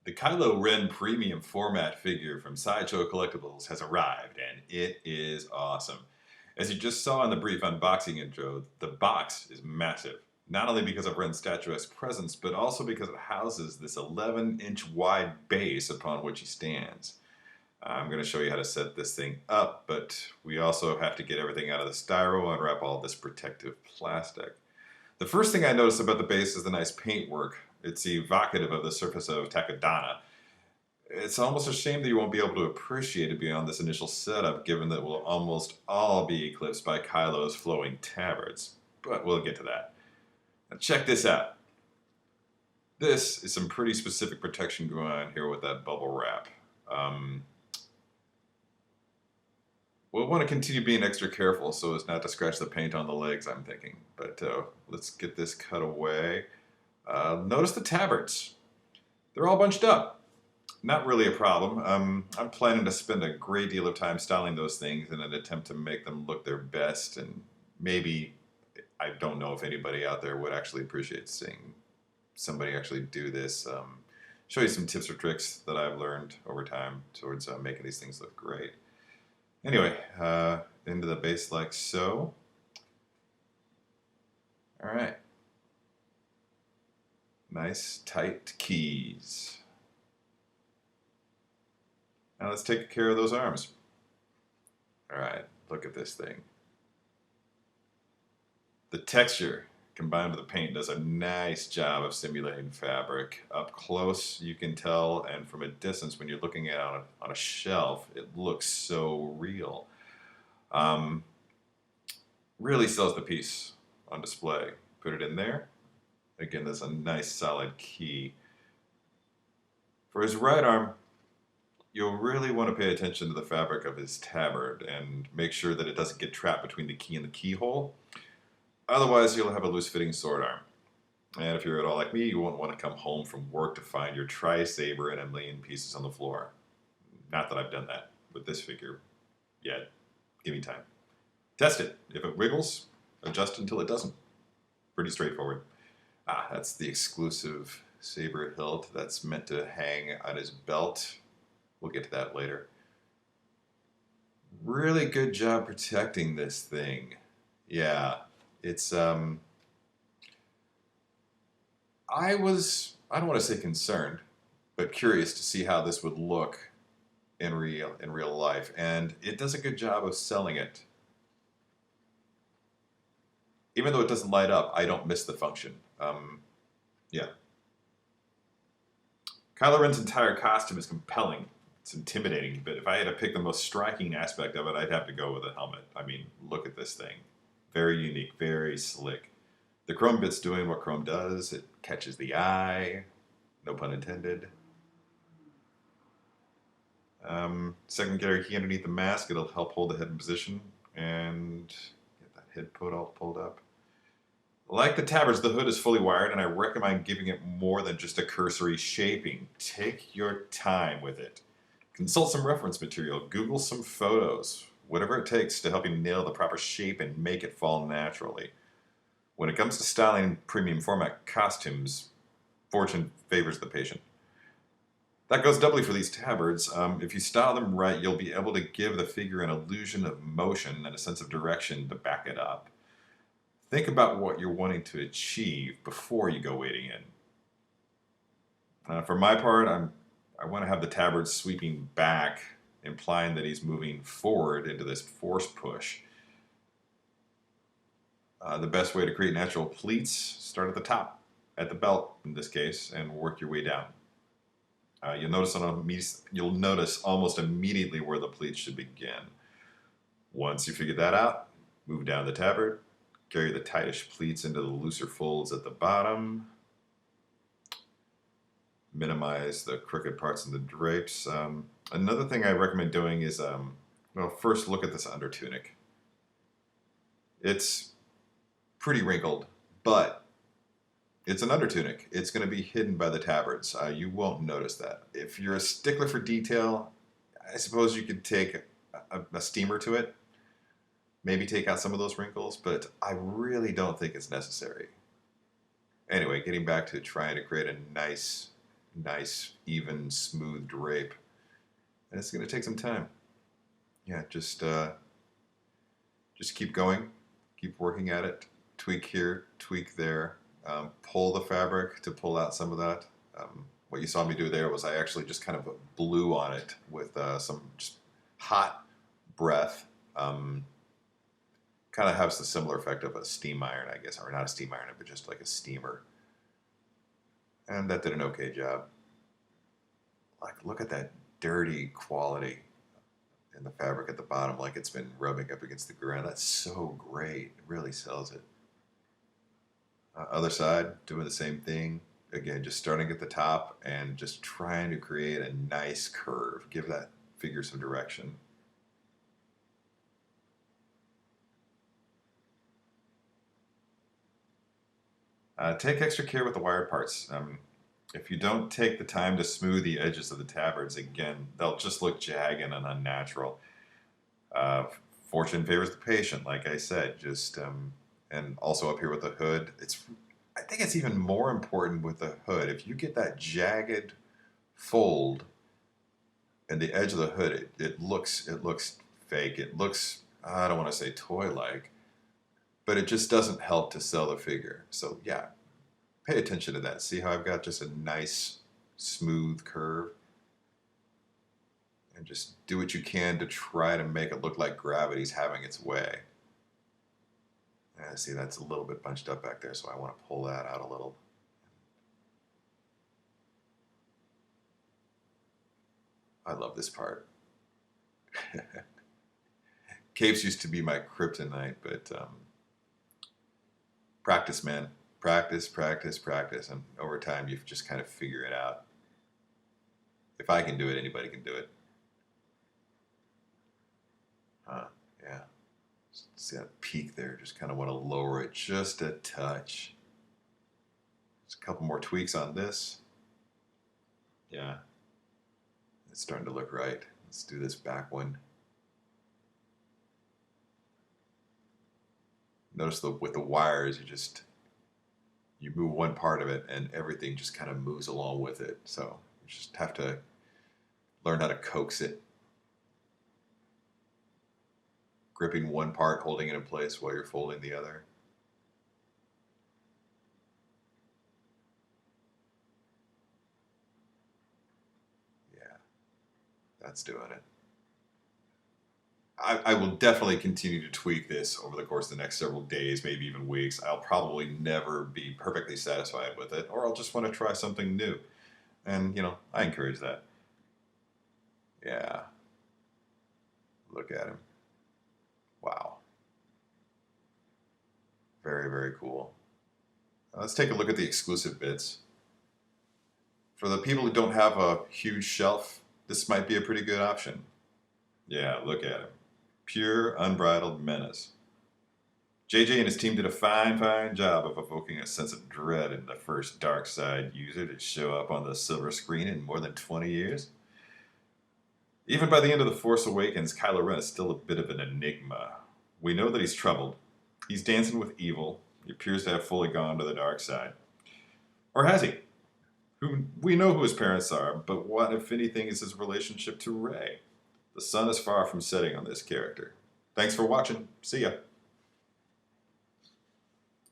The Kylo Ren premium format figure from Sideshow Collectibles has arrived, and it is awesome. As you just saw in the brief unboxing intro, the box is massive. Not only because of Ren's statuesque presence, but also because it houses this 11-inch wide base upon which he stands. I'm going to show you how to set this thing up, but we also have to get everything out of the styro and wrap all this protective plastic. The first thing I notice about the base is the nice paintwork. It's evocative of the surface of Takodana. It's almost a shame that you won't be able to appreciate it beyond this initial setup, given that we'll almost all be eclipsed by Kylo's flowing tabards. But we'll get to that. Now check this out. This is some pretty specific protection going on here with that bubble wrap. We'll want to continue being extra careful so as not to scratch the paint on the legs, I'm thinking. But let's get this cut away. Notice the tabards. They're all bunched up. Not really a problem. I'm planning to spend a great deal of time styling those things in an attempt to make them look their best, and maybe, I don't know if anybody out there would actually appreciate seeing somebody actually do this. Show you some tips or tricks that I've learned over time towards making these things look great. Anyway, into the base like so. All right. Nice, tight keys. Now let's take care of those arms. All right, look at this thing. The texture combined with the paint does a nice job of simulating fabric. Up close you can tell, and from a distance when you're looking at it on a shelf, it looks so real. Really sells the piece on display. Put it in there. Again, there's a nice solid key. For his right arm, you'll really want to pay attention to the fabric of his tabard and make sure that it doesn't get trapped between the key and the keyhole. Otherwise, you'll have a loose-fitting sword arm. And if you're at all like me, you won't want to come home from work to find your tri-saber in a million pieces on the floor. Not that I've done that with this figure yet. Give me time. Test it. If it wiggles, adjust until it doesn't. Pretty straightforward. That's the exclusive saber hilt that's meant to hang on his belt. We'll get to that later. Really good job protecting this thing. Yeah, it's I don't want to say concerned, but curious to see how this would look in real life, and it does a good job of selling it. Even though it doesn't light up, I don't miss the function. Yeah. Kylo Ren's entire costume is compelling. It's intimidating, but if I had to pick the most striking aspect of it, I'd have to go with a helmet. I mean, look at this thing. Very unique, very slick. The chrome bit's doing what chrome does. It catches the eye. No pun intended. Secondary key underneath the mask. It'll help hold the head in position and get that head all pulled up. Like the tabards, the hood is fully wired, and I recommend giving it more than just a cursory shaping. Take your time with it. Consult some reference material, Google some photos, whatever it takes to help you nail the proper shape and make it fall naturally. When it comes to styling premium format costumes, fortune favors the patient. That goes doubly for these tabards. If you style them right, you'll be able to give the figure an illusion of motion and a sense of direction to back it up. Think about what you're wanting to achieve before you go wading in. For my part, I want to have the tabard sweeping back, implying that he's moving forward into this force push. The best way to create natural pleats, start at the top, at the belt in this case, and work your way down. You'll notice almost immediately where the pleats should begin. Once you figure that out, move down the tabard, carry the tightish pleats into the looser folds at the bottom. Minimize the crooked parts in the drapes. Another thing I recommend doing is, first look at this under tunic. It's pretty wrinkled, but it's an under tunic. It's going to be hidden by the tabards. You won't notice that. If you're a stickler for detail, I suppose you could take a steamer to it. Maybe take out some of those wrinkles, but I really don't think it's necessary. Anyway, getting back to trying to create a nice nice, even, smooth drape. And it's going to take some time. Yeah, just keep going, keep working at it. Tweak here, tweak there. Pull the fabric to pull out some of that. What you saw me do there was I actually just kind of blew on it with some just hot breath. Kind of has the similar effect of a steam iron, I guess, or not a steam iron, but just like a steamer. And that did an okay job. Like, look at that dirty quality in the fabric at the bottom, like it's been rubbing up against the ground. That's so great. It really sells it. Other side, doing the same thing. Again, just starting at the top and just trying to create a nice curve. Give that figure some direction. Take extra care with the wired parts. If you don't take the time to smooth the edges of the tabards, again, they'll just look jagged and unnatural. Uh, Fortune favors the patient, like I said. And also up here with the hood, I think it's even more important with the hood. If you get that jagged fold in the edge of the hood, it looks fake. It looks, I don't want to say toy-like, but it just doesn't help to sell the figure. So yeah, pay attention to that. See how I've got just a nice, smooth curve? And just do what you can to try to make it look like gravity's having its way. See, that's a little bit bunched up back there, so I want to pull that out a little. I love this part. Capes used to be my kryptonite, but practice, man. Practice, practice, practice. And over time, you just kind of figure it out. If I can do it, anybody can do it. Yeah. See that peak there? Just kind of want to lower it just a touch. Just a couple more tweaks on this. Yeah. It's starting to look right. Let's do this back one. Notice with the wires, you move one part of it and everything just kind of moves along with it. So you just have to learn how to coax it. Gripping one part, holding it in place while you're folding the other. Yeah, that's doing it. I will definitely continue to tweak this over the course of the next several days, maybe even weeks. I'll probably never be perfectly satisfied with it, or I'll just want to try something new. And, I encourage that. Yeah. Look at him. Wow. Very, very cool. Let's take a look at the exclusive bits. For the people who don't have a huge shelf, this might be a pretty good option. Yeah, look at him. Pure, unbridled menace. JJ and his team did a fine, fine job of evoking a sense of dread in the first dark side user to show up on the silver screen in more than 20 years. Even by the end of The Force Awakens, Kylo Ren is still a bit of an enigma. We know that he's troubled. He's dancing with evil. He appears to have fully gone to the dark side. Or has he? We know who his parents are, but what, if anything, is his relationship to Rey? The sun is far from setting on this character. Thanks for watching. See ya.